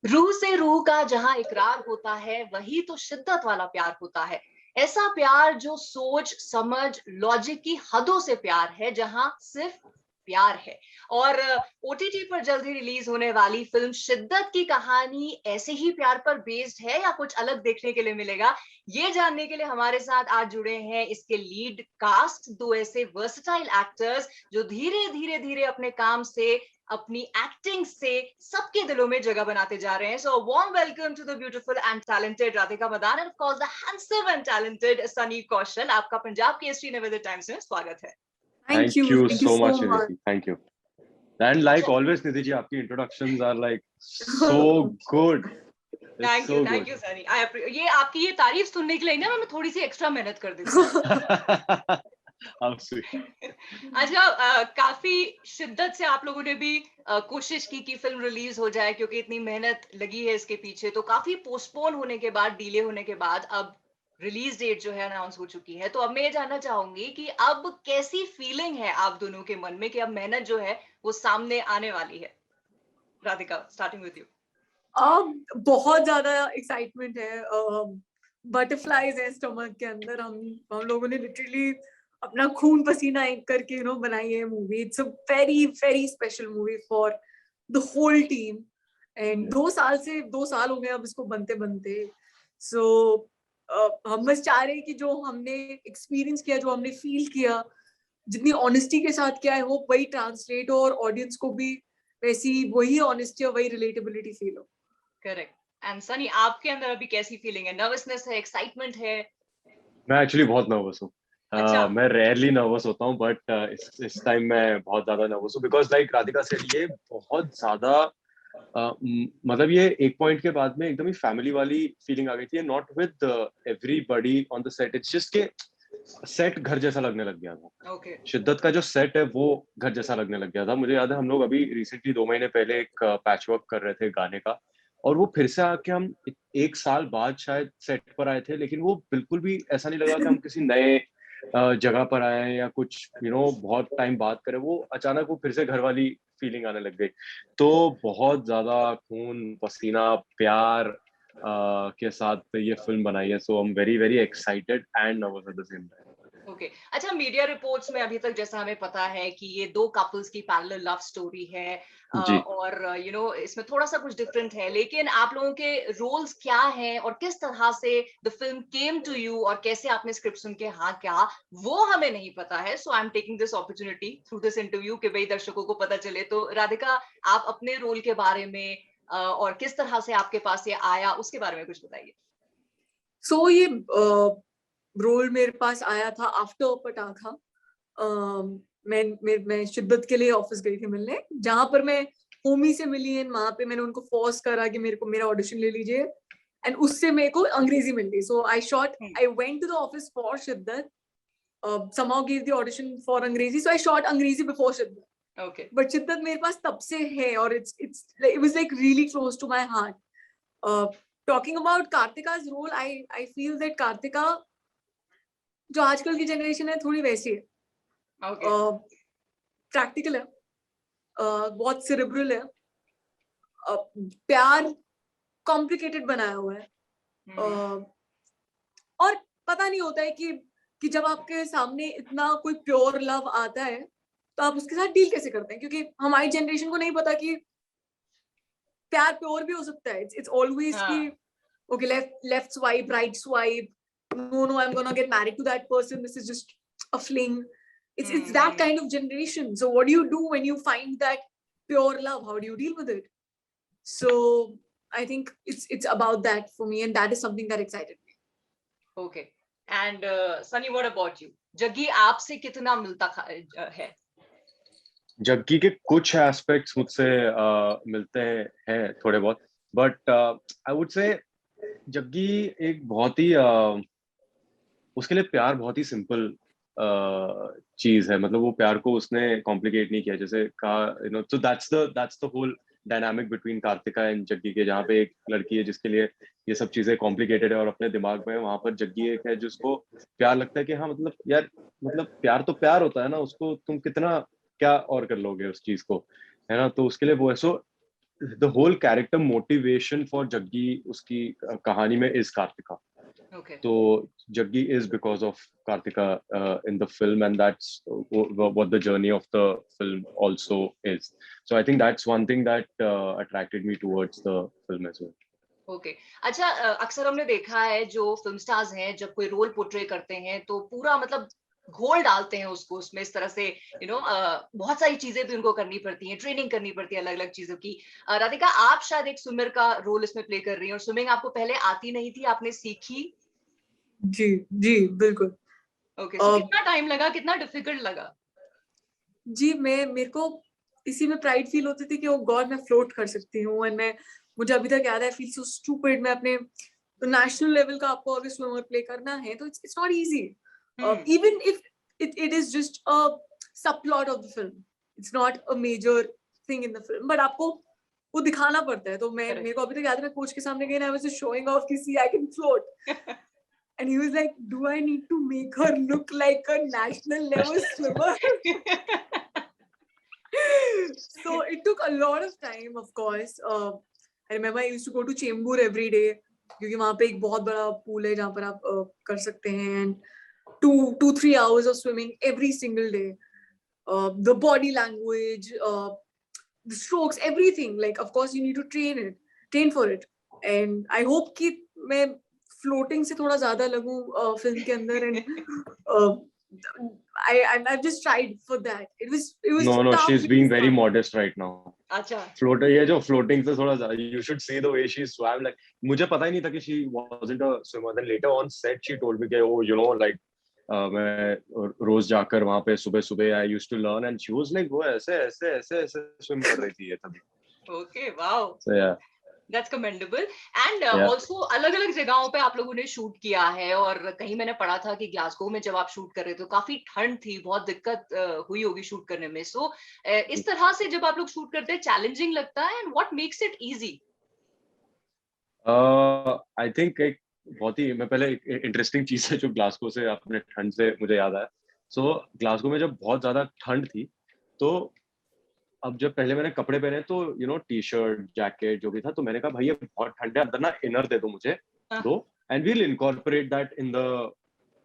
रूह से रूह का जहाँ इकरार होता है, वही तो शिद्दत वाला प्यार होता है। ऐसा प्यार जो सोच, समझ, लॉजिक की हदों से प्यार है, जहाँ सिर्फ प्यार है। और ओटीटी पर जल्द ही रिलीज होने वाली फिल्म शिद्दत की कहानी ऐसे ही प्यार पर बेस्ड है या कुछ अलग देखने के लिए मिलेगा? ये जानने के लिए हमारे साथ आज जुड़े हैं इसके लीड कास्ट, 2 ऐसे वर्सेटाइल एक्टर्स जो धीरे-धीरे अपने काम से, अपनी एक्टिंग से सबके दिलों में जगह बनाते जा रहे हैं। So warm welcome to the beautiful and talented Radhika Madan and of course the handsome and talented Sunny Kaushal. आपका पंजाब केसरी नवोदय टाइम्स में स्वागत है। Thank you. Thank you so much. Thank you. And like अच्छा, always, Nidhi ji, आपकी introductions are like so good. It's so thank good. You Sunny. ये आपकी ये तारीफ सुनने के लिए ना मैं थोड़ी सी एक्स्ट्रा मेहनत कर देती हूँ। How sweet. अच्छा, काफी शिद्दत से आप लोगों ने भी कोशिश की कि फिल्म रिलीज हो जाए, क्योंकि इतनी मेहनत लगी है इसके पीछे। तो काफी पोस्टपोन होने के बाद, डिले होने के बाद अब रिलीज डेट जो है अनाउंस हो चुकी है। तो अब मैं ये जानना चाहूंगी कि अब कैसी फीलिंग है आप दोनों के मन में कि अब मेहनत जो है वो सामने आने वाली है? Radhika, starting with you. बहुत ज्यादा एक्साइटमेंट है, बटरफ्लाईज है स्टमक के अंदर। हम लोगों ने लिटरली अपना खून पसीना एक करके बनाई है movie. It's a very very special movie for the whole team. And 2 साल हो गए अब इसको बनते बनते। सो हम बस चाह रहे हैं कि जो हमने एक्सपीरियंस किया, जो हमने फील किया, जितनी ऑनेस्टी के साथ किया है, वो वही ट्रांसलेट हो और ऑडियंस को भी वैसी वही ऑनेस्टी और वही रिलेटेबिलिटी फील हो। करेक्ट। एंड सनी, आपके अंदर अभी कैसी फीलिंग है? नर्वसनेस है, एक्साइटमेंट है? मैं एक्चुअली बहुत नर्वस हूँ। अच्छा। मैं रेयरली नर्वस होता हूँ, बट इस टाइम मैं बहुत ज्यादा नर्वस हूँ बिकॉज लाइक राधिका से ये बहुत ज्यादा मतलब ये एक पॉइंट के बाद में एकदम ही फैमिली वाली फीलिंग आ गई थी। Not with everybody on the set, it's just के सेट घर जैसा लगने लग गया था। ओके। शिद्दत का जो सेट है वो घर जैसा लगने लग गया था। मुझे याद है हम लोग अभी रिसेंटली 2 महीने पहले एक पैच वर्क कर रहे थे गाने का, और वो फिर से आके हम 1 साल बाद शायद सेट पर आए थे, लेकिन वो बिल्कुल भी ऐसा नहीं लगा कि हम किसी नए जगह पर आए हैं या कुछ बहुत टाइम बाद करे। वो अचानक वो फिर से घर वाली फीलिंग आने लग गई। तो बहुत ज्यादा खून पसीना प्यार के साथ ये फिल्म बनाई है। So I am very very excited and nervous at the same time. Okay. अच्छा, मीडिया रिपोर्ट्स में अभी तक जैसा हमें पता है कि ये 2 कपल्स की पैरेलल लव स्टोरी है, जी। और इसमें थोड़ा सा कुछ डिफरेंट है, लेकिन आप लोगों के रोल्स क्या हैं और किस तरह से the film came to you और कैसे आपने स्क्रिप्ट सुन के हाँ क्या, वो हमें नहीं पता है। So I am taking this opportunity through this interview कि भाई दर्शकों को पता चले। तो राधिका, आप अपने रोल के बारे में और किस तरह से आपके पास ये आया उसके बारे में कुछ बताइए। सो ये रोल मेरे पास आया था आफ्टर पटाखा। मैं शिद्दत के लिए ऑफिस गई थी मिलने, जहां पर मैं होमी से मिली। एंड वहां पे मैंने उनको फोर्स करा कि मेरा ऑडिशन ले लीजिए, एंड उससे मेरे को अंग्रेजी मिल गई। So I went to the office for शिद्दत, somehow gave the audition for अंग्रेजी, so I shot अंग्रेजी before शिद्दत. Okay. But शिद्दत मेरे पास तब से है और it was like really close to my heart. Talking about Kartika's role, I feel that Kartika जो आजकल की जनरेशन है थोड़ी वैसी है। प्रैक्टिकल है, बहुत सेरेब्रल है, प्यार कॉम्प्लिकेटेड बनाया हुआ है, और पता नहीं होता है कि जब आपके सामने इतना कोई प्योर लव आता है तो आप उसके साथ डील कैसे करते हैं, क्योंकि हमारी जनरेशन को नहीं पता कि प्यार प्योर भी हो सकता है। इट्स ऑलवेज कि okay, left swipe, right swipe, no, I'm gonna get married to that person, this is just a fling. It's that kind of generation. So what do you do when you find that pure love? How do you deal with it? So I think it's about that for me, and that is something that excited me. Okay. And Sunny, what about you? Jaggi आपसे कितना मिलता है? जग्गी के कुछ aspects मुझसे मिलते हैं थोड़े बहुत, but I would say Jaggi एक बहुत ही उसके लिए प्यार बहुत ही सिंपल चीज है। मतलब वो प्यार को उसने कॉम्प्लिकेट नहीं किया, जैसे कहा so that's the whole dynamic between Kartika and Jaggi के, जहाँ पे एक लड़की है जिसके लिए ये सब चीजें कॉम्प्लिकेटेड है और अपने दिमाग में, वहां पर जग्गी एक है जिसको प्यार लगता है कि हाँ मतलब यार, मतलब प्यार तो प्यार होता है ना, उसको तुम कितना क्या और कर लोगे उस चीज को, है ना। तो उसके लिए वो है। सो the whole character motivation for Jaggi उसकी कहानी में is Kartika. Okay. So Jaggi is because of Kartika in the film, and that's what the journey of the film also is. So I think that's one thing that attracted me towards the film as well. Okay अच्छा अक्सर हमने देखा है जो film stars हैं जब कोई role portray करते हैं तो पूरा मतलब घोल डालते हैं उसको उसमें इस तरह से बहुत सारी चीजें भी उनको करनी पड़ती हैं, ट्रेनिंग करनी पड़ती है अलग अलग चीजों की। राधिका, आप शायद एक स्विमर का रोल इसमें प्ले कर रही हैं और स्विमिंग आपको पहले आती नहीं थी, आपने सीखी? जी जी बिल्कुल। ओके, सो कितना टाइम लगा, कितना डिफिकल्ट लगा? जी मेरे को इसी में प्राइड फील होती थी कि ओ गॉड मैं फ्लोट कर सकती हूँ। एंड मुझे अभी तक याद है, आई फील सो स्टूपिड। मैं अपने नेशनल लेवल का आपको अगर स्विमर प्ले करना है तो it's not easy, even if it is just a subplot of the film, it's not a major thing in the film, but आपको वो दिखाना पड़ता है। तो मेरे को अभी तक याद है, मैं कोच के सामने गई ना, I was just showing off कि see I can float and he was like, do I need to make her look like a national level swimmer? So it took a lot of time, of course. I remember I used to go to Chembur every day क्योंकि वहाँ पे एक बहुत बड़ा pool है जहाँ पर आप कर सकते हैं। and 2-3 hours of swimming every single day. The body language, the strokes, everything. Like, of course, you need to train for it. And I hope कि मैं floating से थोड़ा ज़्यादा लगूं film के अंदर। And I've just tried for that. It was No, tough, she's it being was very fun. modest right now. अच्छा, Floater ये जो floating से थोड़ा ज़्यादा, you should see the way she swam. Like मुझे पता ही नहीं था कि she wasn't a swimmer. Then later on set she told me कि oh you know like मैं रोज जाकर वहाँ पे सुबह सुबह I used to learn, and she was like वो ऐसे swim कर रही थी ये तभी। Okay, wow, So yeah. That's commendable. And also अलग अलग जगहों पे आप लोगों ने शूट किया है और कहीं मैंने पढ़ा था कि ग्लासगो में जब आप शूट कर रहे थे तो काफी ठंड थी, बहुत दिक्कत हुई होगी शूट करने में। सो इस तरह से जब आप लोग शूट करते हैं चैलेंजिंग लगता है, and what makes it easy? I think एक बहुत ही मैं पहले एक इंटरेस्टिंग चीज है जो ग्लासगो से अपने ठंड से मुझे याद आया। सो ग्लासगो में जब बहुत ज्यादा ठंड थी तो अब जब पहले मैंने कपड़े पहने तो you know T shirt jacket जो भी था, तो मैंने कहा भाई ये बहुत ठंड है, अंदर ना इनर दे दो मुझे दो, and we'll incorporate that in the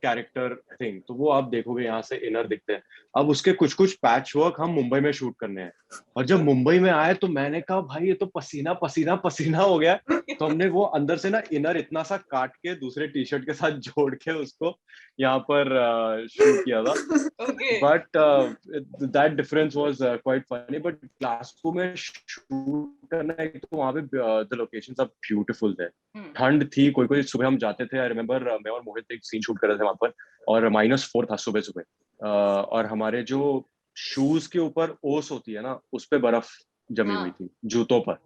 character thing. तो वो आप देखोगे यहाँ से इनर दिखते हैं। अब उसके कुछ कुछ पैच वर्क हम मुंबई में शूट करने हैं, और जब मुंबई में आए तो मैंने कहा भाई ये तो पसीना पसीना पसीना हो गया। तो हमने वो अंदर से ना इनर इतना सा काट के दूसरे टी शर्ट के साथ जोड़ के उसको यहाँ पर शूट किया था। But that difference was quite funny. But Glasgow में शूट करना है तो वहाँ पे द लोकेशंस आर ब्यूटीफुल थे। ठंड थी, कोई सुबह हम जाते थे, आई रिमेम्बर मैं और मोहित एक सीन शूट कर रहे थे वहाँ पर, और -4 था सुबह सुबह, और हमारे जो शूज के ऊपर ओस होती है ना उस पे बर्फ जमी हुई थी जूतों पर।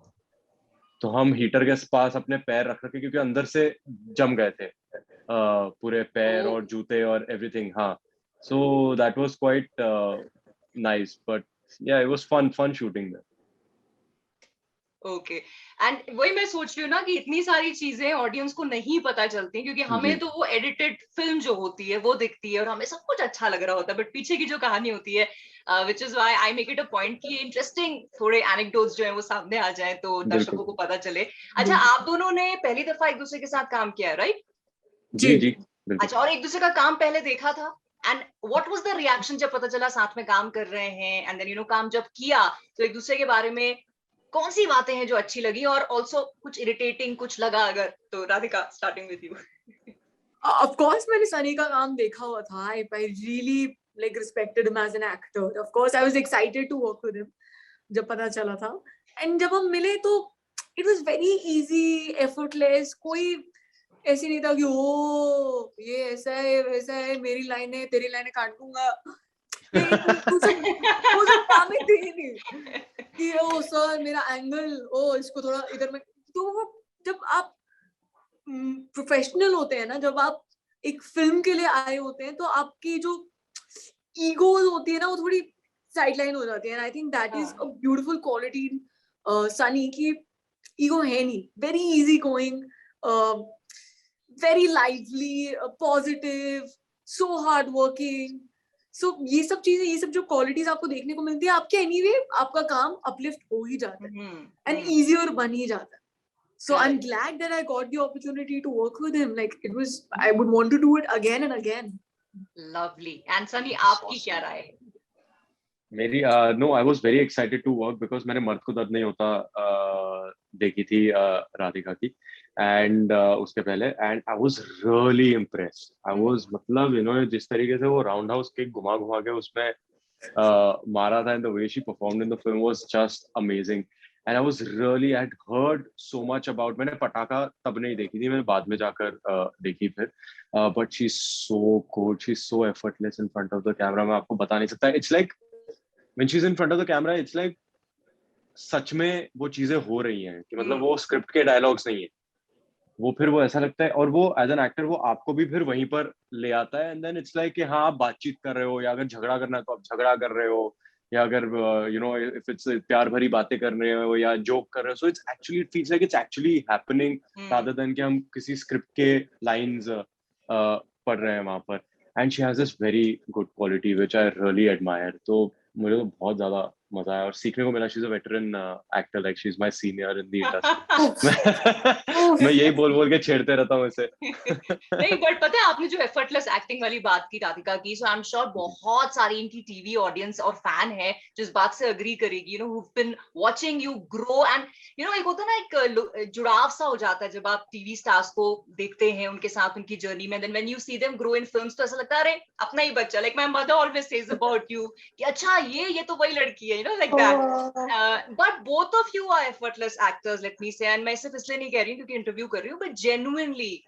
तो हम हीटर के पास अपने पैर रख रखे क्योंकि अंदर से जम गए थे पूरे पैर और जूते और एवरीथिंग। हाँ, so that was quite nice, but yeah it was fun shooting that. Okay, and वही मैं सोच रही हूँ ना कि इतनी सारी चीजें ऑडियंस को नहीं पता चलती क्योंकि हमें तो वो एडिटेड फिल्म जो होती है वो दिखती है और हमें सब कुछ अच्छा लग रहा होता है, बट पीछे की जो कहानी होती है, which is why I make it a point कि इंटरेस्टिंग थोड़े एनेक्डोट्स जो है वो सामने आ जाए तो दर्शकों को पता चले। अच्छा, आप दोनों ने पहली दफा एक दूसरे के साथ काम किया है, राइट? जी। अच्छा, और एक दूसरे का काम पहले देखा था, and what was the reaction जब पता चला साथ में काम कर रहे हैं, एंड देन काम जब किया तो एक दूसरे के बारे में कौन सी बातें हैं जो अच्छी लगी और ऑल्सो कुछ इरिटेटिंग कुछ लगा अगर? तो Radhika, starting with you. Of course मैंने सनी का काम देखा हुआ था। I really like respected him as an actor. Of course I was excited to work with him जब पता चला था, and जब हम मिले तो it was very easy, effortless. कोई ऐसी नहीं था कि ओ ये ऐसा है वैसा है, मेरी लाइन है तेरी लाइनें काट दूंगा, वो सब काम ही थी नहीं कि ओ सर मेरा एंगल, ओ इसको थोड़ा इधर में। तो वो जब आप प्रोफेशनल होते हैं ना, जब आप एक फिल्म के लिए आए होते हैं तो आपकी जो ईगोज होती है ना वो थोड़ी साइडलाइन हो जाती है। I think that is a beautiful quality in Sunny की ईगो है नहीं, very easy going, very lively, positive, so hard working, so ये सब चीजें, ये सब जो क्वालिटीज आपको देखने को मिलती है, आपके एनीवे आपका काम अपलिफ्ट हो ही जाता है एंड इजियर बन ही जाता है. So I'm glad that I got the opportunity to work with him. Like it was, I would want to do it again and again. Lovely. And Sunny, आपकी क्या राय है? मेरी no, I was very excited to work because मैंने मर्द को दर्द नहीं होता देखी थी राधिका की, एंड उसके पहले, and I was really impressed. I was, मतलब यू नो, जिस तरीके से वो राउंड हाउस किक घुमा घुमा के उसमें मारा था, and the way she performed in the film was just amazing. And I was really, I had heard so much about, मैंने पटाखा तब नहीं देखी थी, मैंने बाद में जाकर देखी फिर. But she is so good, she is so effortless in front of the camera. मैं आपको बता नहीं सकता. It's like when she's in front of the camera, it's like सच में वो चीजें हो रही हैं कि मतलब वो स्क्रिप्ट के डायलॉग्स नहीं है, वो फिर वो ऐसा लगता है, और वो एज एन एक्टर वो आपको भी फिर वहीं पर ले आता है. एंड देन इट्स लाइक कि हाँ, आप बातचीत कर रहे हो, या अगर झगड़ा करना है तो आप झगड़ा कर रहे हो, या अगर यू नो इफ इट्स प्यार भरी बातें कर रहे हो या जोक कर रहे हो, so it's actually, it feels like it's actually happening rather than कि हम किसी स्क्रिप्ट के लाइंस पढ़ रहे हैं वहां पर. And she has this very good quality which I really admire. तो मुझे तो बहुत ज्यादा मजा आया और सीखने को मिला. She is a veteran actor, like she is my senior in the industry. मैं यही बोल बोल के छेड़ते रहता हूँ इसे. नहीं, बट पता है आपने जो एफर्टलेस एक्टिंग वाली बात की राधिका की, सो आई एम श्योर बहुत सारी इनकी टीवी ऑडियंस और फैन है जो इस बात से अग्री करेगी, you know, who been watching you grow. And you know, एक होता है ना, एक जुड़ाव सा हो जाता है जब आप टीवी स्टार्स को देखते हैं, उनके साथ उनकी जर्नी में. Then when you see them grow in films, तो ऐसा लगता है अरे अपना ही बच्चा. Like my mother always says about you कि अच्छा ये तो वही लड़की है, you know, like that. But both of you are effortless actors, let me say. And मैं सिर्फ इसलिए नहीं कह रही हूँ क्योंकि इंटरव्यू कर रही हूँ, बट जेन्युइनली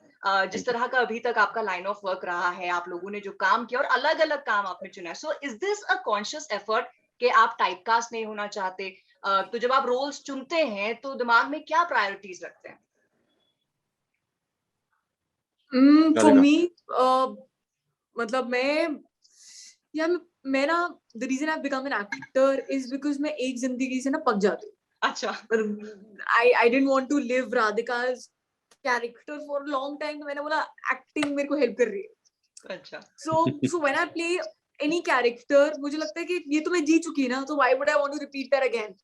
जिस तरह का अभी तक आपका लाइन ऑफ वर्क रहा है, आप लोगों ने जो काम किया और अलग अलग काम आपने चुना है, so is this a conscious effort कि आप टाइपकास्ट नहीं होना चाहते? तो जब आप रोल्स चुनते हैं तो दिमाग में क्या प्रायोरिटीज रखते हैं? For me, मतलब मैं ना, the reason I've become an actor is because मैं एक जिंदगी से ना पक जाती हूँ. अच्छा. I didn't want to live Radhika's character for a long time. तो मैंने बोला acting मेरे को help कर रही है. अच्छा. So when I play any character, मुझे लगता है कि ये तो मैं जी चुकी ना, तो why would I want to repeat that again?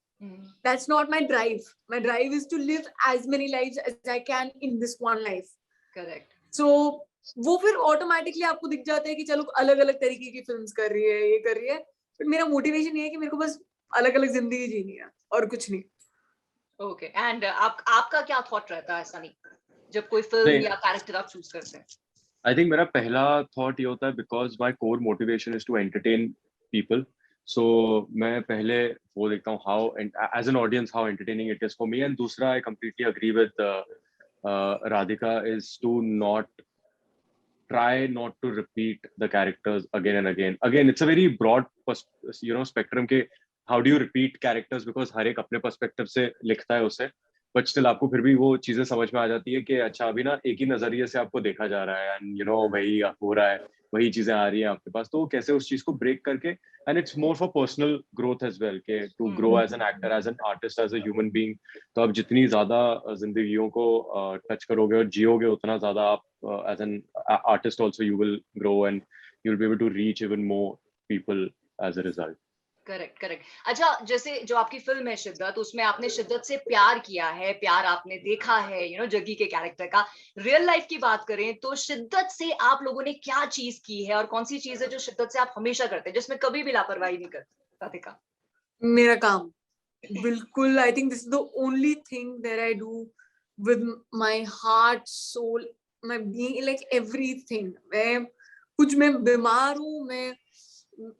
That's not my drive. My drive is to live as many lives as I can in this one life. Correct. So वो फिर ऑटोमेटिकली आपको दिख जाता है कि चलो अलग अलग तरीके की फिल्म्स कर रही है, ये कर रही है. बट मेरा मोटिवेशन ये है कि मेरे को बस अलग अलग जिंदगी जीनी है और कुछ नहीं. ओके. एंड आपका क्या थॉट रहता है सनी जब कोई फिल्म या कैरेक्टर आप चूज करते हैं? आई थिंक मेरा पहला थॉट ये होता है because my core motivation is to entertain people. So मैं पहले वो देखता हूँ how as an audience how entertaining it is for me. And दूसरा, I completely agree with Radhika, is to try not to repeat the characters again and again. Again, it's a very broad, spectrum के how do you repeat characters, because हर एक अपने perspective से लिखता है उसे, but still आपको फिर भी वो चीजें समझ में आ जाती है कि अच्छा अभी ना एक ही नजरिए से आपको देखा जा रहा है, and वही हो रहा है, वही चीजें आ रही हैं आपके पास, तो कैसे उस चीज को ब्रेक करके, and it's more for personal growth as well, के to grow as an actor, as an artist, as a human being. तो आप जितनी ज्यादा जिंदगियों को टच करोगे और जियोगे, उतना ज्यादा आप as an artist also you will grow and you'll be able to reach even more people as a result. Correct. अच्छा, जैसे जो आपकी फिल्म है शिद्दत, उसमें आपने शिद्दत से प्यार किया है, प्यार आपने देखा है, जग्गी के कैरेक्टर का. रियल लाइफ की बात करें तो शिद्दत से आप लोगों ने क्या चीज की है और कौन सी चीज है जो शिद्दत से आप हमेशा करते हैं, जिसमें कभी भी लापरवाही नहीं करते? राधिका? मेरा काम, बिल्कुल. I think this is the only thing that I do with my heart, soul, my being, like everything. मैं कुछ, मैं बीमार हूँ, मैं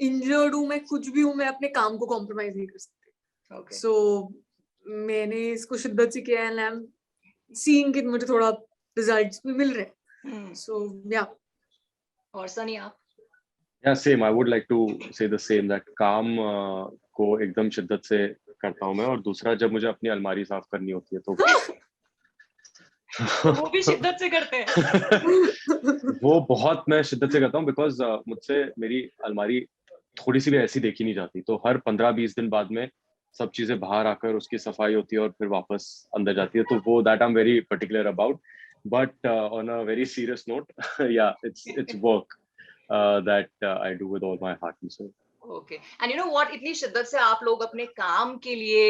इंजर्ड हूँ, मैं कुछ भी हूँ, मैं अपने काम को कॉम्प्रोमाइज नहीं कर सकती. सो मैंने इसको शिद्दत से किया एंड आई एम सीइंग कि मुझे थोड़ा रिजल्ट्स भी मिल रहे हैं. सो या. और सनी आप? Yeah, same. I would like to say the same, that काम को एकदम शिद्दत से करता हूँ मैं. और दूसरा, जब मुझे अपनी अलमारी साफ करनी होती है तो वो भी शिद्दत से करते हैं? वो बहुत मैं शिद्दत से करता हूँ, बिकॉज मुझसे मेरी अलमारी थोड़ी सी भी ऐसी देखी नहीं जाती. तो हर 15-20 दिन बाद में सब चीजें बाहर आकर उसकी सफाई होती है और फिर वापस अंदर जाती है. तो वो that I am very particular about. But on a very serious note, yeah it's work. that I do with all my heart and soul. Okay and you know what, इतनी शिद्दत से आप लोग अपने काम के लिए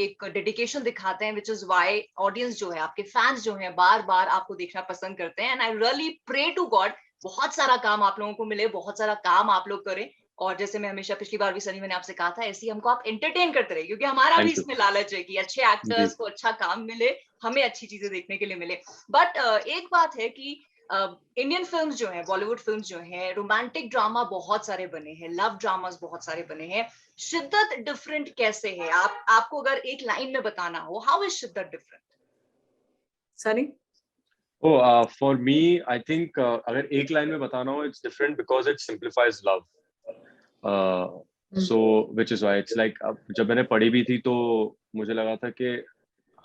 एक डेडिकेशन दिखाते हैं, विच इज व्हाई ऑडियंस जो है, आपके फैंस जो हैं, बार बार आपको देखना पसंद करते हैं। And I really pray to God बहुत सारा काम आप लोगों को मिले, बहुत सारा काम आप लोग करें, और जैसे मैं हमेशा पिछली बार भी सनी मैंने आपसे कहा था, ऐसे ही हमको आप एंटरटेन करते रहे, क्योंकि हमारा भी इसमें लालच है कि अच्छे एक्टर्स को अच्छा काम मिले, हमें अच्छी चीजें देखने के लिए मिले। बट एक बात है कि इंडियन फिल्म्स जो हैं, बॉलीवुड फिल्म्स जो हैं, रोमांटिक ड्रामा बहुत सारे बने हैं, लव ड्रामास बहुत सारे बने हैं। शिद्दत डिफरेंट कैसे है? आपको अगर एक लाइन में बताना हो, हाउ इज शिद्दत different? Sunny? For me, I think अगर एक लाइन में बताना हो, it's different because it simplifies love. So which is why it's like, जब मैंने पढ़ी भी थी तो मुझे लगा था कि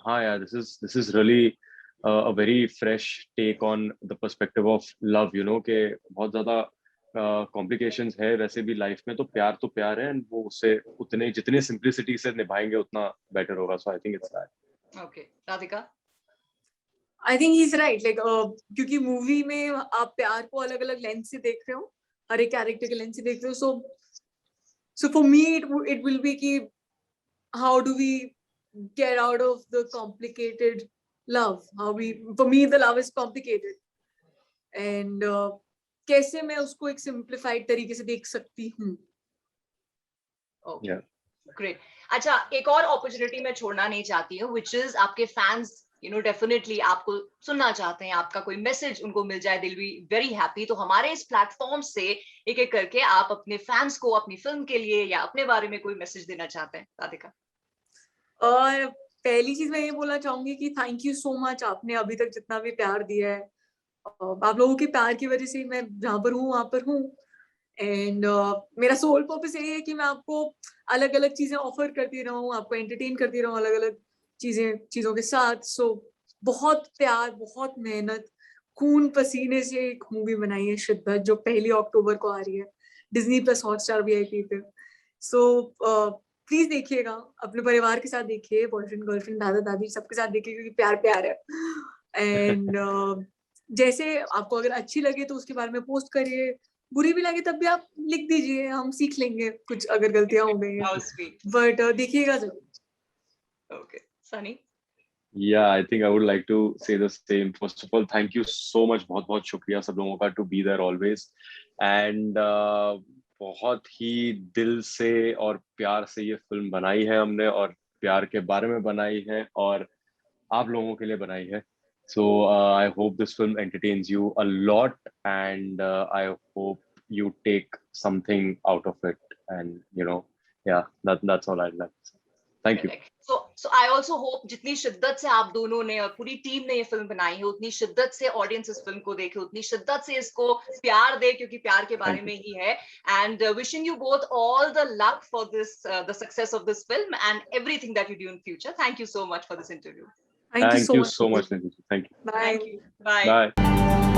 हाँ यार, this is really a very fresh take on the perspective of love, you know, कि बहुत ज़्यादा complications है वैसे भी लाइफ में, तो प्यार है, and वो उससे उतने जितने simplicity से निभाएंगे उतना better होगा. So I think it's that. Okay, Radhika? I think he's right. Like क्योंकि मूवी में आप प्यार को अलग अलग लेंस से देख रहे हो, हर एक कैरेक्टर के लेंस से देख रहे हो. So for me it will be कि how do we get out of the complicated love? For me the love is complicated, and कैसे मैं उसको एक simplified तरीके से देख सकती हूँ. Okay. Yeah. Great. अच्छा, एक और अपॉर्चुनिटी मैं छोड़ना नहीं चाहती हूँ, which is आपके फैंस डेफिनेटली आपको सुनना चाहते हैं, आपका कोई मैसेज उनको मिल जाए, दिल बी वेरी हैप्पी। तो हमारे इस प्लेटफॉर्म से एक एक करके आप अपने फैंस को अपनी फिल्म के लिए या अपने बारे में कोई मैसेज देना चाहते हैं, राधिका? और पहली चीज मैं ये बोलना चाहूंगी कि थैंक यू सो मच, आपने अभी तक जितना भी प्यार दिया है, आप लोगों के प्यार की वजह से मैं जहाँ पर हूँ वहां पर हूँ। एंड मेरा सोल पर्पस यही है कि मैं आपको अलग अलग चीजें ऑफर करती रहूं, आपको एंटरटेन करती रहूं अलग अलग चीजों के साथ। सो बहुत प्यार, बहुत मेहनत, खून पसीने से एक मूवी बनाई है शिद्दत, जो 1 अक्टूबर को आ रही है डिज्नी प्लस हॉटस्टार VIP पे। सो प्लीज देखिएगा, अपने परिवार के साथ देखिए, बॉयफ्रेंड गर्लफ्रेंड दादा दादी सबके साथ देखिए, क्योंकि प्यार है। एंड जैसे आपको अगर अच्छी लगे तो उसके बारे में पोस्ट करिए, बुरी भी लगे तब भी आप लिख दीजिए, हम सीख लेंगे कुछ अगर गलतियां हो गई हैं, बट देखिएगा जरूर। Okay, Sunny? Yeah, I think I would like to say the same. First of all, thank you so much. बहुत शुक्रिया सब लोगों का to be there always. And बहुत ही दिल से और प्यार से ये फिल्म बनाई है हमने, और प्यार के बारे में बनाई है, और आप लोगों के लिए बनाई है. So I hope this film entertains you a lot, and I hope you take something out of it. And yeah, that's all I'd like to say. Thank you. So I also hope जितनी शिद्दत से आप दोनों ने और पूरी team ने ये फिल्म बनाई है, उतनी शिद्दत से ऑडियंस इस फिल्म को देखे, उतनी शिद्दत से इसको प्यार दे, क्योंकि प्यार के बारे में ही है। And wishing you both all the luck for this, the success of this film and everything that you do in future. Thank you so much for this interview. Thank you so much. Thank you. Bye. Thank you. Bye. Bye.